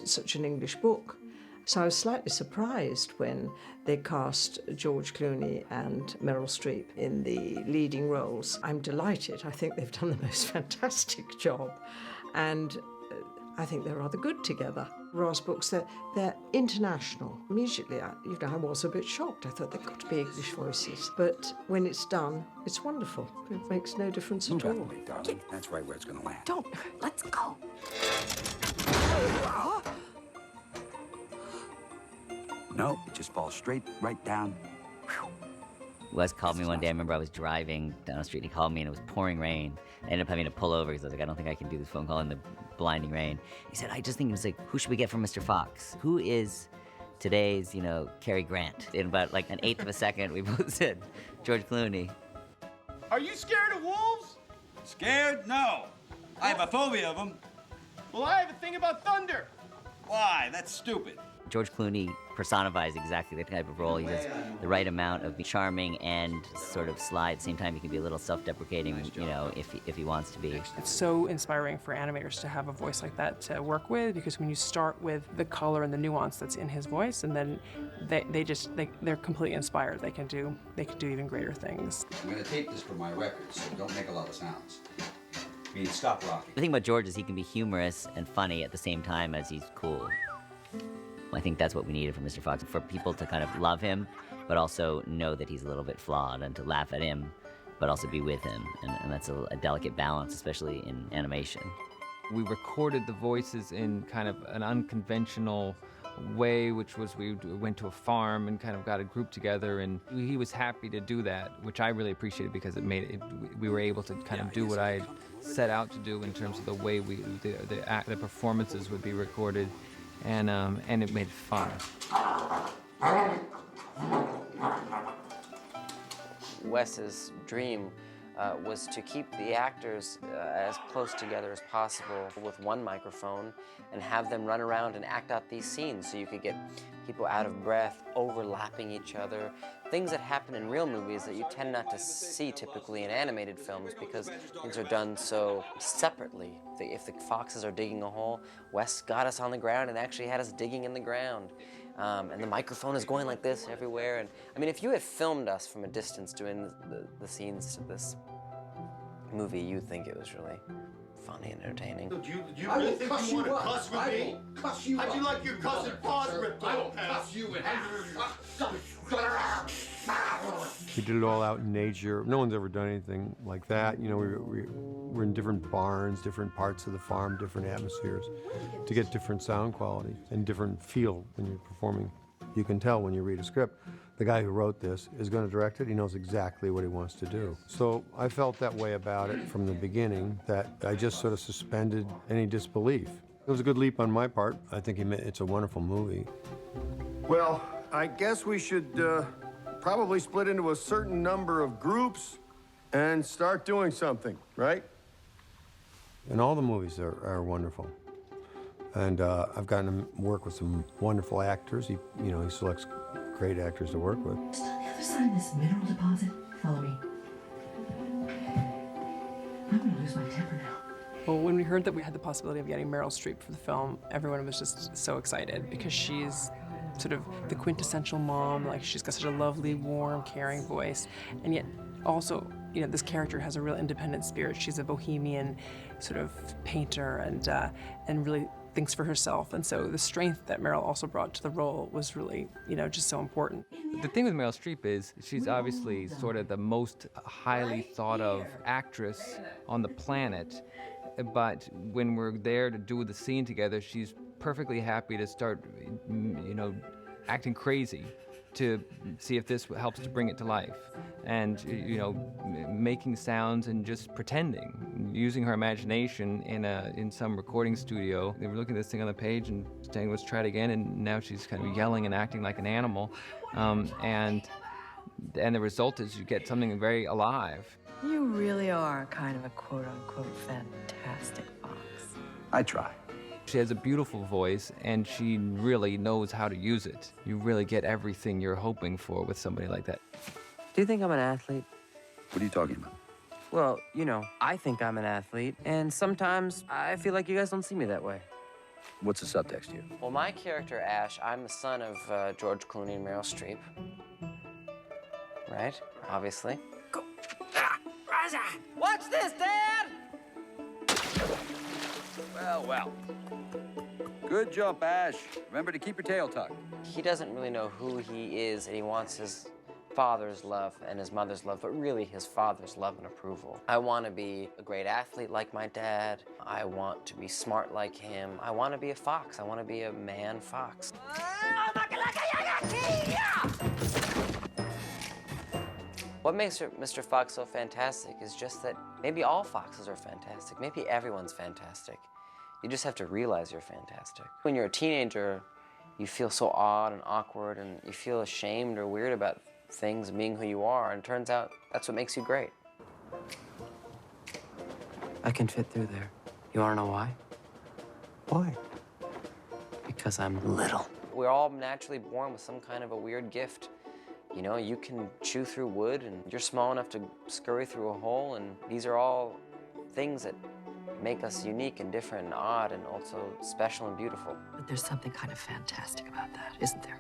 such an English book. So I was slightly surprised when they cast George Clooney and Meryl Streep in the leading roles. I'm delighted. I think they've done the most fantastic job. And I think they're rather good together. Ross books, they're international. Immediately, I was a bit shocked. I thought they've got to be English voices. But when it's done, it's wonderful. It makes no difference at all. Me, darling. That's right where it's going to land. Don't. Let's go. No, it just falls straight right down. Whew. Wes called me one day. I remember I was driving down the street and he called me and it was pouring rain. I ended up having to pull over because I was like, I don't think I can do this phone call in the blinding rain. He said, I just think it was like, who should we get from Mr. Fox? Who is today's, Cary Grant? In about like an eighth of a second, we both said George Clooney. Are you scared of wolves? Scared? No. I have a phobia of them. Well, I have a thing about thunder. Why? That's stupid. George Clooney personifies exactly the type of role. He has the right amount of charming and sort of sly. At the same time, he can be a little self-deprecating, if he wants to be. It's so inspiring for animators to have a voice like that to work with, because when you start with the color and the nuance that's in his voice, and then they're completely inspired. They can do even greater things. I'm going to tape this for my records, so don't make a lot of sounds. I mean, stop rocking. The thing about George is he can be humorous and funny at the same time as he's cool. I think that's what we needed from Mr. Fox, for people to kind of love him, but also know that he's a little bit flawed, and to laugh at him, but also be with him. And that's a delicate balance, especially in animation. We recorded the voices in kind of an unconventional way, which was we went to a farm and kind of got a group together, and he was happy to do that, which I really appreciated, because we were able to kind of do what I set out to do in terms of the way the performances would be recorded. And it made it fun. Wes's dream was to keep the actors as close together as possible with one microphone and have them run around and act out these scenes, so you could get people out of breath, overlapping each other, things that happen in real movies that you tend not to see typically in animated films because things are done so separately. If the foxes are digging a hole, Wes got us on the ground and actually had us digging in the ground. And the microphone is going like this everywhere. And I mean, if you had filmed us from a distance doing the scenes to this movie, you'd think it was really funny and entertaining. Do you really think you want to cuss with me? Cuss you. How'd you like your cussing paws ripped off? I will cuss you in half. We did it all out in nature. No one's ever done anything like that. We're in different barns, different parts of the farm, different atmospheres, to get different sound quality and different feel when you're performing. You can tell when you read a script, the guy who wrote this is going to direct it. He knows exactly what he wants to do. So I felt that way about it from the beginning, that I just sort of suspended any disbelief. It was a good leap on my part. I think it's a wonderful movie. Well, I guess we should probably split into a certain number of groups and start doing something, right? And all the movies are wonderful. And I've gotten to work with some wonderful actors. He selects great actors to work with. Just on the other side of this mineral deposit. Follow me. I'm gonna lose my temper now. Well, when we heard that we had the possibility of getting Meryl Streep for the film, everyone was just so excited, because she's sort of the quintessential mom. Like, she's got such a lovely, warm, caring voice, and yet also, this character has a real independent spirit. She's a bohemian sort of painter, and really thinks for herself. And so the strength that Meryl also brought to the role was really, just so important. The thing with Meryl Streep is she's obviously sort of the most highly thought of actress on the planet. But when we're there to do the scene together, she's perfectly happy to start, acting crazy to see if this helps to bring it to life. And, making sounds and just pretending, using her imagination in some recording studio. They were looking at this thing on the page and saying, let's try it again, and now she's kind of yelling and acting like an animal. And the result is you get something very alive. You really are kind of a quote-unquote fantastic fox. I try. She has a beautiful voice, and she really knows how to use it. You really get everything you're hoping for with somebody like that. Do you think I'm an athlete? What are you talking about? Well, I think I'm an athlete, and sometimes I feel like you guys don't see me that way. What's the subtext here? Well, my character, Ash, I'm the son of George Clooney and Meryl Streep. Right? Obviously. Go. Ah, Raza! Watch this, Dad! Well. Good jump, Ash. Remember to keep your tail tucked. He doesn't really know who he is, and he wants his father's love and his mother's love, but really his father's love and approval. I want to be a great athlete like my dad. I want to be smart like him. I want to be a fox. I want to be a man fox. What makes Mr. Fox so fantastic is just that maybe all foxes are fantastic. Maybe everyone's fantastic. You just have to realize you're fantastic. When you're a teenager, you feel so odd and awkward, and you feel ashamed or weird about things and being who you are, and it turns out that's what makes you great. I can fit through there. You wanna know why? Why? Because I'm little. We're all naturally born with some kind of a weird gift. You know, you can chew through wood, and you're small enough to scurry through a hole, and these are all things that make us unique and different and odd and also special and beautiful. But there's something kind of fantastic about that, isn't there?